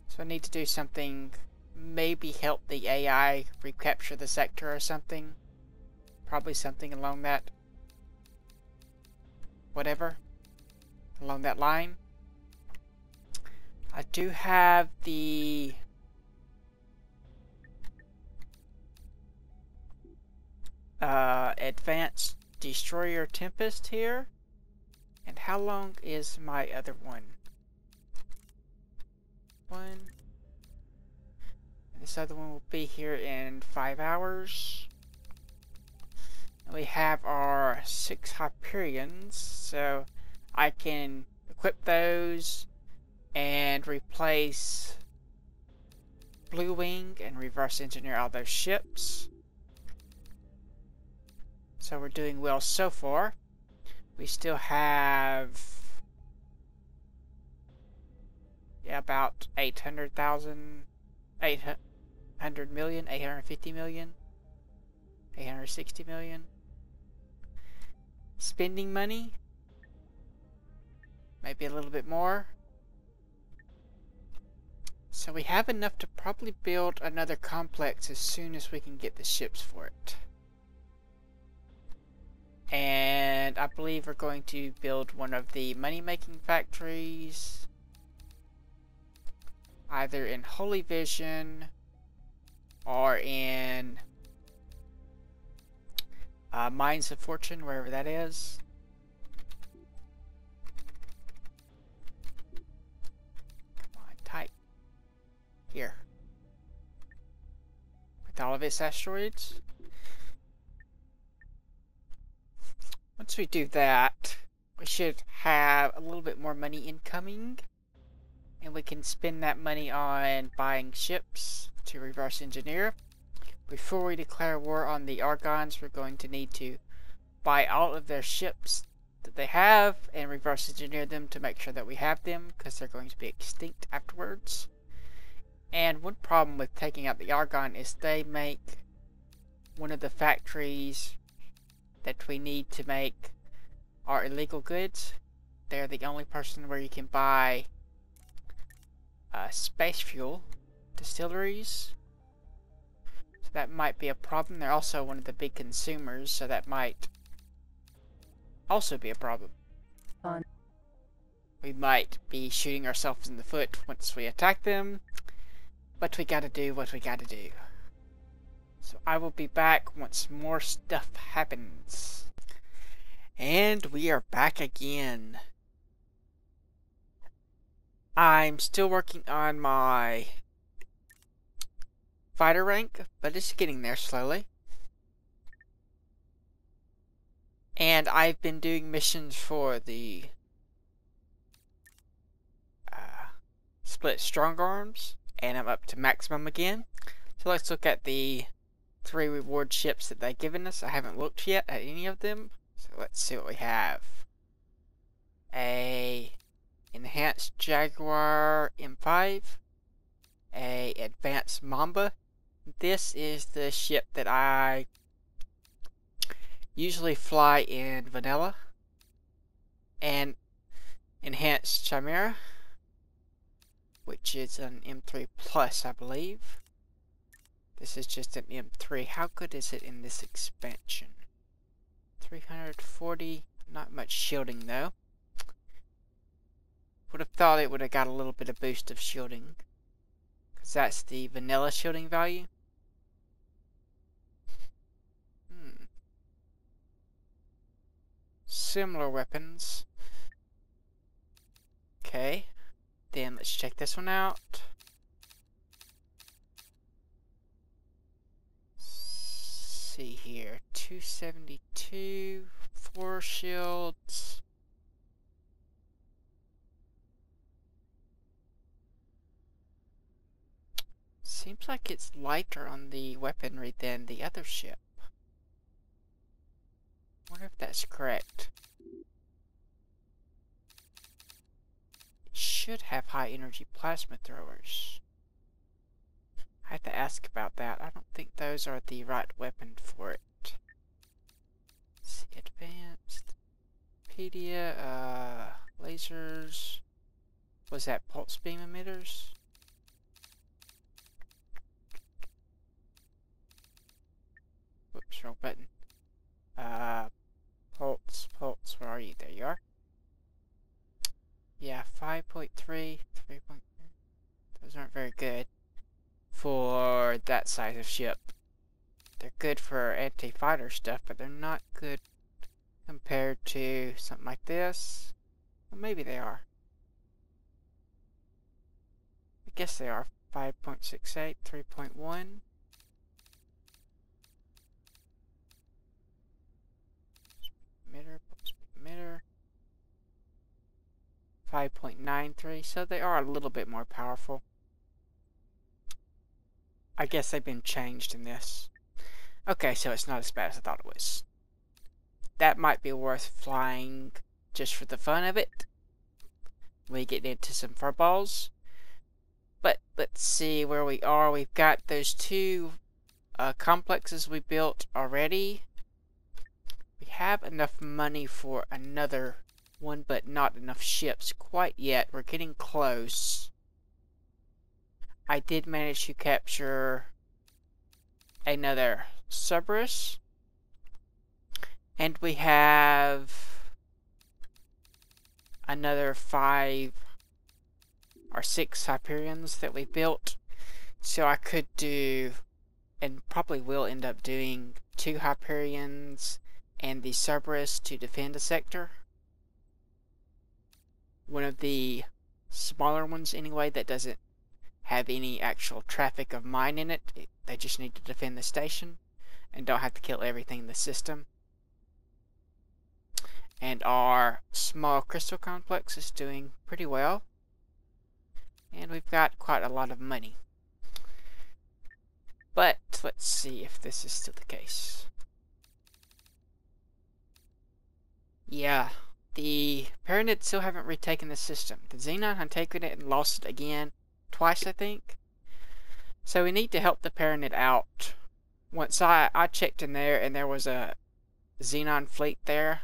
S1: So I need to do something, maybe help the AI recapture the sector or something. Probably something along that, whatever, along that line. I do have the Advanced Destroyer Tempest here. And how long is my other one? This other one will be here in 5 hours. We have our 6 Hyperions, so I can equip those and replace Blue Wing and reverse engineer all those ships. So we're doing well so far. We still have about 800,000, 800 million, 850 million, 860 million. Spending money, maybe a little bit more. So we have enough to probably build another complex as soon as we can get the ships for it. And I believe we're going to build one of the money-making factories, either in Holy Vision or in Mines of Fortune, wherever that is. Come on, type. Here. With all of its asteroids. Once we do that, we should have a little bit more money incoming. And we can spend that money on buying ships to reverse engineer. Before we declare war on the Argons, we're going to need to buy all of their ships that they have and reverse engineer them to make sure that we have them, because they're going to be extinct afterwards. And one problem with taking out the Argon is they make one of the factories that we need to make our illegal goods. They're the only person where you can buy space fuel distilleries. So that might be a problem. They're also one of the big consumers, so that might also be a problem. We might be shooting ourselves in the foot once we attack them, but we gotta do what we gotta do. So So I will be back once more stuff happens. And we are back again. I'm still working on my fighter rank, but it's getting there slowly. And I've been doing missions for the split strong arms, and I'm up to maximum again. So let's look at the 3 reward ships that they've given us. I haven't looked yet at any of them, so let's see what we have. A enhanced Jaguar M5, a advanced Mamba. This is the ship that I usually fly in vanilla. And enhanced Chimera, which is an M3 Plus, I believe. This is just an M3. How good is it in this expansion? 340, not much shielding though. Would have thought it would have got a little bit of boost of shielding, because that's the vanilla shielding value. Similar weapons. Okay, then let's check this one out. See here, 272, 4 shields. Seems like it's lighter on the weaponry than the other ship. Wonder if that's correct. It should have high energy plasma throwers. I have to ask about that. I don't think those are the right weapon for it. Let's see, advanced. Pedia, lasers. Was that pulse beam emitters? Whoops, wrong button. Pulse, where are you? There you are. Yeah, 5.3, 3.3. Those aren't very good for that size of ship. They're good for anti-fighter stuff, but they're not good compared to something like this. Well, maybe they are. I guess they are. 5.68, 3.1. Emitter. 5.93, so they are a little bit more powerful. I guess they've been changed in this. Okay, so it's not as bad as I thought it was. That might be worth flying just for the fun of it. We get into some furballs. But let's see where we are. We've got those 2 complexes we built already. We have enough money for another one, but not enough ships quite yet. We're getting close. I did manage to capture another Cerberus. And we have another 5 or 6 Hyperions that we built. So I could do, and probably will end up doing, 2 Hyperions and the Cerberus to defend a sector. One of the smaller ones anyway that doesn't have any actual traffic of mine in it. They just need to defend the station and don't have to kill everything in the system. And our small crystal complex is doing pretty well. And we've got quite a lot of money. But let's see if this is still the case. Yeah, the Paranids still haven't retaken the system. The Xenon had taken it and lost it again twice, I think. So we need to help the Paranid out. Once I checked in there and there was a Xenon fleet there.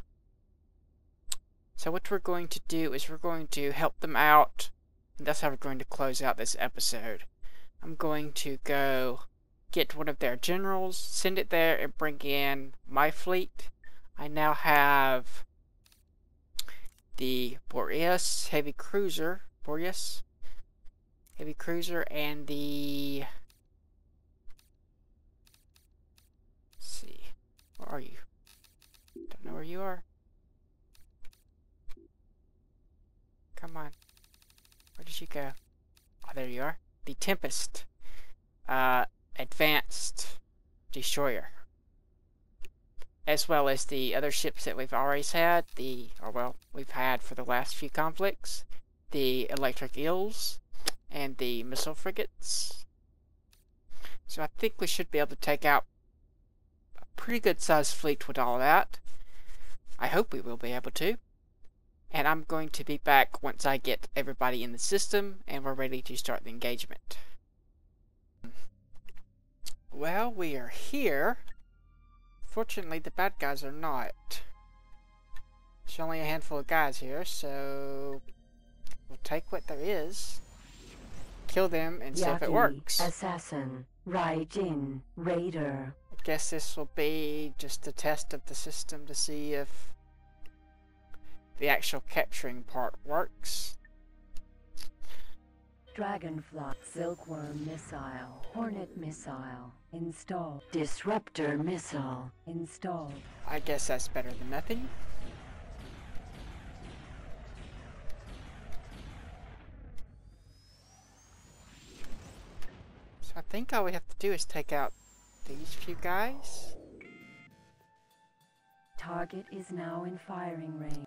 S1: So what we're going to do is we're going to help them out. And that's how we're going to close out this episode. I'm going to go get one of their generals, send it there, and bring in my fleet. I now have the Boreas heavy cruiser, and the go? Oh, there you are. The Tempest. Advanced Destroyer. As well as the other ships that we've always had. We've had for the last few conflicts. The Electric Eels. And the Missile Frigates. So I think we should be able to take out a pretty good sized fleet with all that. I hope we will be able to. And I'm going to be back once I get everybody in the system and we're ready to start the engagement. Well, we are here. Fortunately, the bad guys are not. There's only a handful of guys here, so we'll take what there is, kill them, and see if it works.
S2: Assassin, Raijin, Raider.
S1: I guess this will be just a test of the system to see if the actual capturing part works.
S2: Dragonfly, Silkworm Missile, Hornet Missile, installed. Disruptor Missile, installed.
S1: I guess that's better than nothing. So I think all we have to do is take out these few guys.
S2: Target is now in firing range.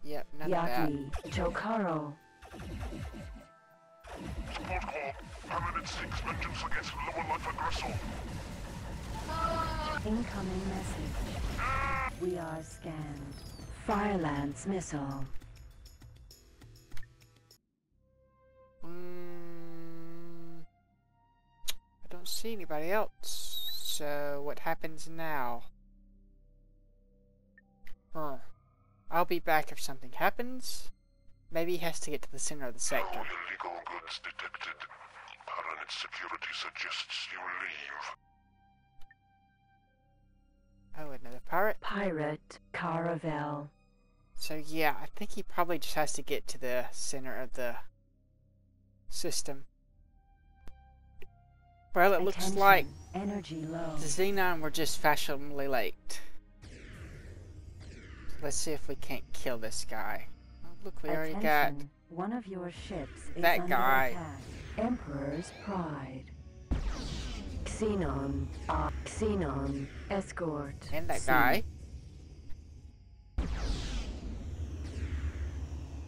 S1: Yep, none of that.
S2: Chokaro.
S3: Support Corps, Permanent 6 vengeance against lower life aggressor.
S2: Incoming message. We are scanned. Firelance Missile.
S1: I don't see anybody else. So what happens now? I'll be back if something happens. Maybe he has to get to the center of the sector.
S3: No illegal goods detected. Permanent security suggests you leave.
S1: Oh, another pirate.
S2: Pirate Caravel.
S1: So yeah, I think he probably just has to get to the center of the system. Well, it looks like
S2: energy low.
S1: the Xenon were just fashionably late. Let's see if we can't kill this guy. Oh, look, we already got
S2: one of your ships is
S1: that
S2: under
S1: guy.
S2: attack. Emperor's Pride. Xenon escort.
S1: And that
S2: C.
S1: guy.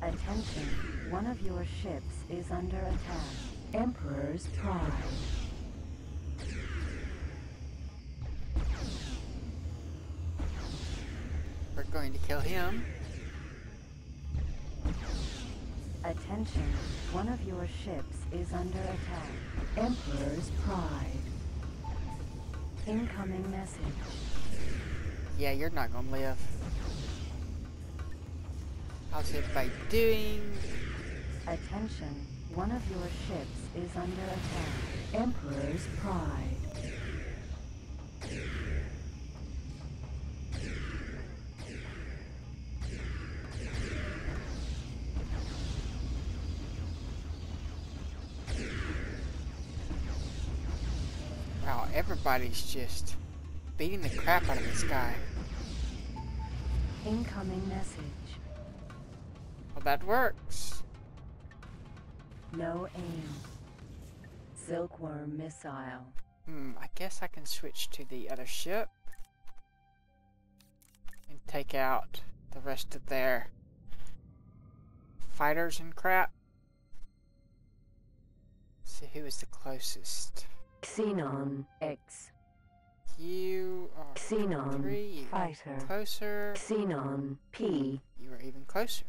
S2: Attention, one of your ships is under attack. Emperor's Pride.
S1: We're going to kill him.
S2: Attention, one of your ships is under attack. Emperor's Pride. Incoming message.
S1: Yeah, you're not gonna live. How's everybody doing?
S2: Attention, one of your ships is under attack. Emperor's Pride.
S1: Wow, everybody's just beating the crap out of this guy.
S2: Incoming message.
S1: Well, that works.
S2: No aim. Silkworm Missile.
S1: I guess I can switch to the other ship and take out the rest of their fighters and crap. Let's see who is the closest.
S2: Xenon X.
S1: You are
S2: Xenon
S1: 3,
S2: Fighter.
S1: Closer.
S2: Xenon P.
S1: You are even closer.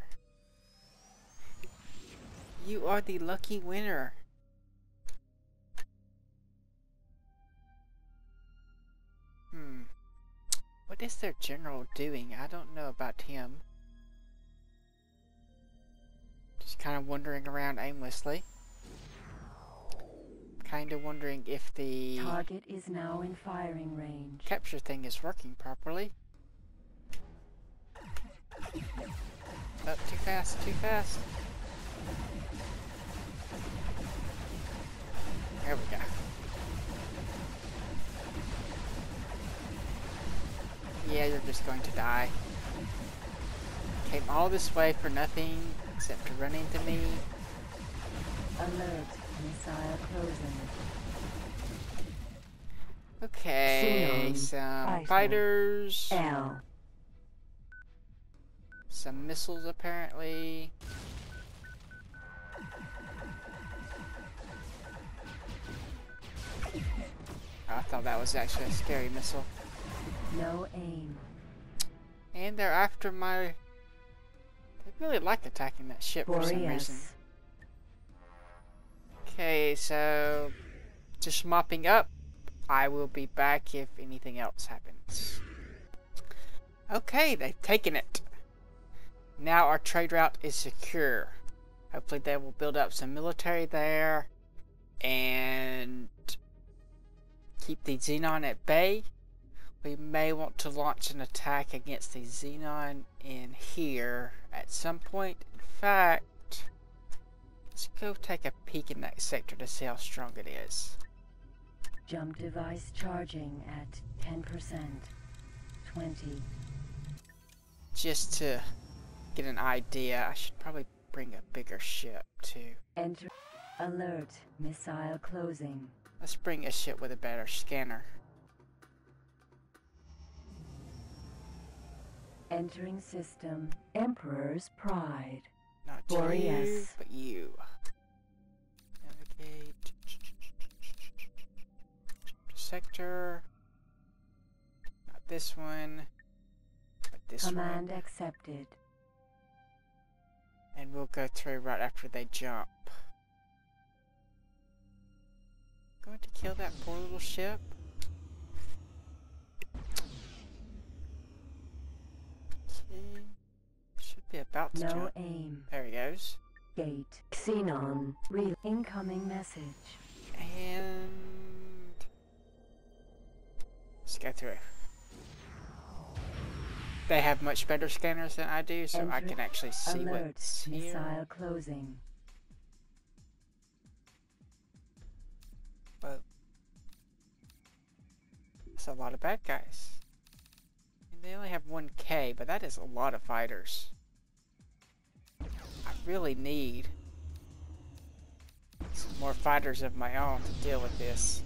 S1: You are the lucky winner. What is their general doing? I don't know about him. Just kind of wandering around aimlessly. Kind of wondering if the
S2: Target is now in firing range.
S1: capture thing is working properly. Oh, too fast, too fast. There we go. Yeah, you're just going to die. Came all this way for nothing except to run into me.
S2: Alert. Missile closing.
S1: Okay,
S2: Xenon.
S1: some
S2: Fighter.
S1: fighters.
S2: L.
S1: Some missiles, apparently. I thought that was actually a scary missile.
S2: No aim.
S1: And they're after my... They really like attacking that ship for some reason. Okay, so... Just mopping up. I will be back if anything else happens. Okay, they've taken it. Now our trade route is secure. Hopefully they will build up some military there. And... keep the Xenon at bay. We may want to launch an attack against the Xenon in here at some point. In fact, let's go take a peek in that sector to see how strong it is.
S2: Jump device charging at 10%. 20.
S1: Just to get an idea, I should probably bring a bigger ship too.
S2: Enter. Alert. Missile closing.
S1: Let's bring a ship with a better scanner.
S2: Entering system. Emperor's Pride.
S1: Not you,
S2: Boreas.
S1: but you. Navigate. Sector. Not this one, but this
S2: Command
S1: one.
S2: accepted.
S1: And we'll go through right after they jump. Going to kill that poor little ship. Okay. Should be about to
S2: No
S1: jump.
S2: aim.
S1: There he goes.
S2: Gate. Xenon. Incoming message.
S1: And let's go through. They have much better scanners than I do, so I can actually see
S2: Alert.
S1: what's here.
S2: Missile closing.
S1: Whoa. That's a lot of bad guys. And they only have 1K, but that is a lot of fighters. I really need some more fighters of my own to deal with this.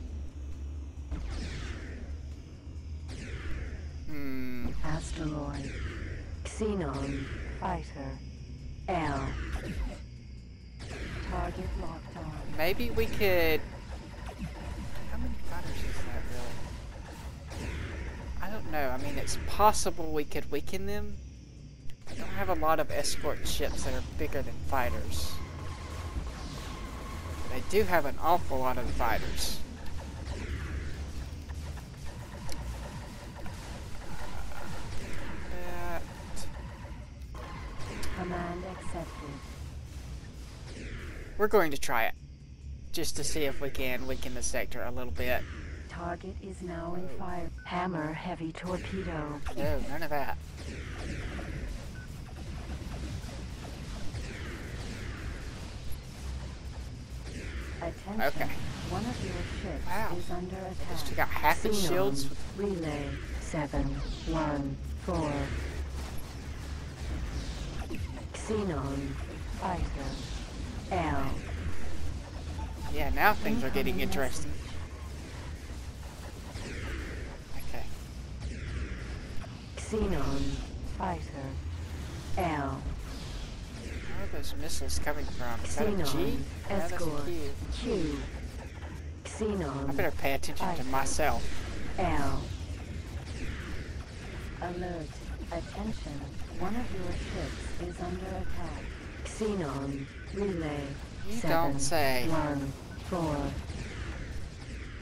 S2: Asteroid. Xenon. Fighter. L. Target locked on.
S1: Maybe we could... How many fighters is that really? I don't know. I mean, it's possible we could weaken them. I don't have a lot of escort ships that are bigger than fighters. But I do have an awful lot of fighters.
S2: Command accepted.
S1: We're going to try it. Just to see if we can weaken the sector a little bit.
S2: Target is now in fire. Hammer heavy torpedo.
S1: No, none of that.
S2: Attention.
S1: Okay.
S2: One of your ships
S1: Wow.
S2: is under attack.
S1: Just took out half the
S2: Xenon.
S1: shields.
S2: Relay 714. Xenon. Fighter. L.
S1: Yeah, now things are getting
S2: Incoming
S1: interesting. Okay.
S2: Xenon. Fighter. L.
S1: Where are those missiles coming from? Is that a G?
S2: Xenon.
S1: No, that's a
S2: Escort.
S1: Q.
S2: Q. Xenon.
S1: I better pay attention to myself.
S2: L. Alert. Attention. One of your ships is under attack. Xenon. Relay.
S1: You don't say.
S2: 714.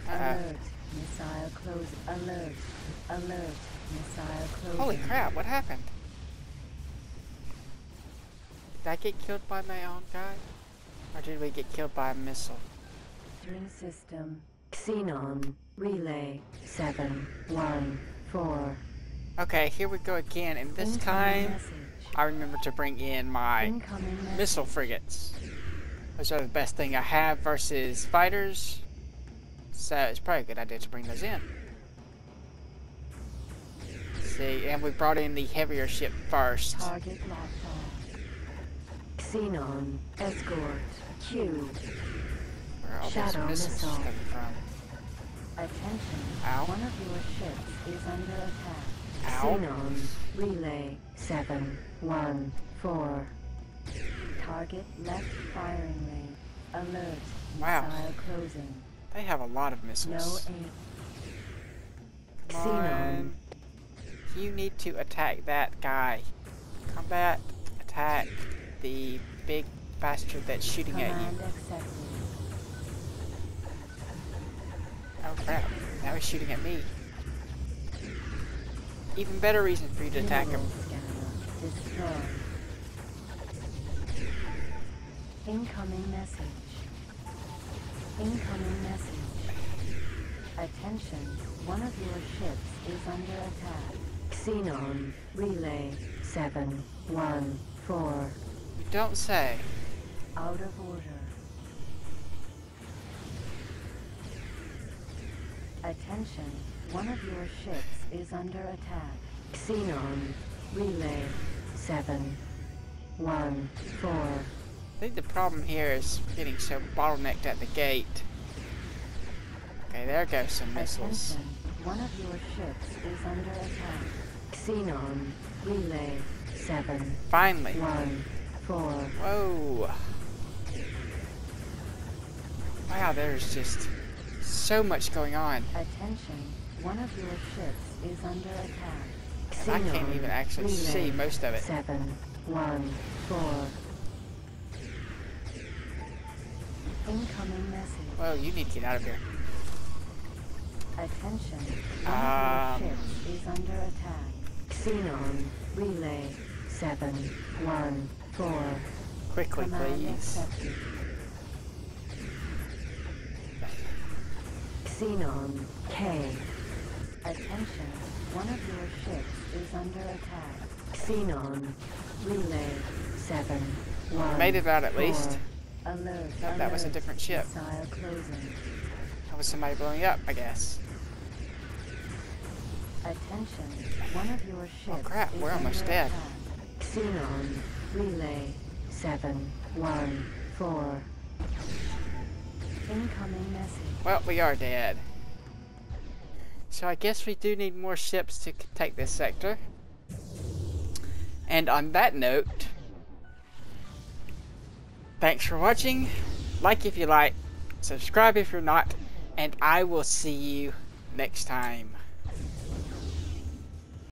S2: Alert. Missile close. Alert. Alert. Missile close.
S1: Holy crap, what happened? Did I get killed by my own guy? Or did we get killed by a missile?
S2: Entering system. Xenon. Relay. 714.
S1: Okay, here we go again, and this
S2: Incoming
S1: time
S2: message.
S1: I remember to bring in my
S2: Incoming message.
S1: missile frigates. Those are the best thing I have versus fighters. So it's probably a good idea to bring those in. see, and we brought in the heavier ship first.
S2: Target locked on. Xenon, escort, Q.
S1: Where are all those
S2: Shadow
S1: missiles
S2: missile.
S1: coming from?
S2: Attention,
S1: Ow.
S2: one of your ships is under attack.
S1: Ow.
S2: Xenon, relay 714. Target left firing lane. Alert,
S1: Wow.
S2: missile closing.
S1: They have a lot of
S2: No
S1: missiles.
S2: aim.
S1: Come on. You need to attack that guy. Combat, attack the big bastard that's shooting at you.
S2: Command accepted.
S1: Oh crap, now he's shooting at me. Even better reason for you to attack him.
S2: Mineral scanner destroyed. Incoming message. Incoming message. Attention, one of your ships is under attack. Xenon, relay 714.
S1: You don't say.
S2: Out of order. Attention, one of your ships is under attack. Xenon, relay 714.
S1: I think the problem here is getting so bottlenecked at the gate. Okay, there goes some missiles.
S2: Attention, one of your ships is under attack. Xenon, relay 714.
S1: Finally. Whoa. Wow, there's just so much going on.
S2: Attention, one of your ships is under attack.
S1: And I can't even actually see most of it.
S2: 714. Incoming message.
S1: Whoa, you need to get out of here.
S2: Attention, one of your ships is under attack. Xenon, relay 714.
S1: Quickly,
S2: Command
S1: please.
S2: accepted. Xenon, K. Attention, one of your ships is under attack. Xenon, relay 714.
S1: We made it out at least.
S2: Alert,
S1: Nope, that was a
S2: alert.
S1: different ship.
S2: Missile closing.
S1: That was somebody blowing up, I guess.
S2: Attention, one of your ships
S1: Oh crap,
S2: is
S1: we're almost
S2: under
S1: dead.
S2: attack. Xenon, relay 714. Incoming message.
S1: Well, we are dead. So I guess we do need more ships to take this sector. And on that note, thanks for watching. Like if you like, subscribe if you're not, and I will see you next time.